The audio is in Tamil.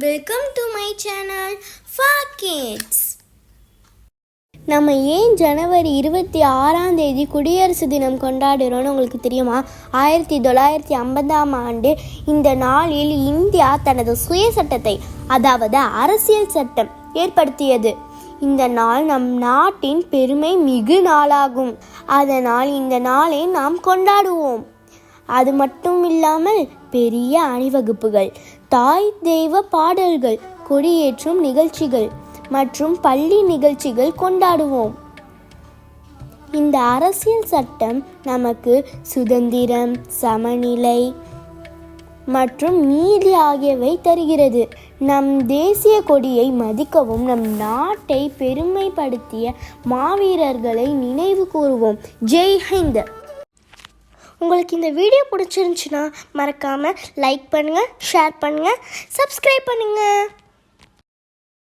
Welcome to my channel for kids. நம்ம ஏன் ஜனவரி 26 குடியரசு தினம் கொண்டாடுறோன்னு உங்களுக்கு தெரியுமா? 1950 இந்த நாளில் இந்தியா தனது சுய சட்டத்தை, அதாவது அரசியல் சட்டம் ஏற்படுத்தியது. இந்த நாள் நம் நாட்டின் பெருமை மிகு நாளாகும். அதனால் இந்த நாளை நாம் கொண்டாடுவோம். அது மட்டும் இல்லாமல் பெரிய அணிவகுப்புகள், தாய் தெய்வ பாடல்கள், கொடியேற்றும் நிகழ்ச்சிகள் மற்றும் பள்ளி நிகழ்ச்சிகள் கொண்டாடுவோம். இந்த அரசியல் சட்டம் நமக்கு சுதந்திரம், சமநிலை மற்றும் நீதி ஆகியவை தருகிறது. நம் தேசிய கொடியை மதிக்கவும் நம் நாட்டை பெருமைப்படுத்திய மாவீரர்களை நினைவு கூறுவோம். ஜெய் ஹிந்த். உங்களுக்கு இந்த வீடியோ பிடிச்சிருந்துச்சுன்னா மறக்காமல் லைக் பண்ணுங்கள், ஷேர் பண்ணுங்கள், சப்ஸ்கிரைப் பண்ணுங்கள்.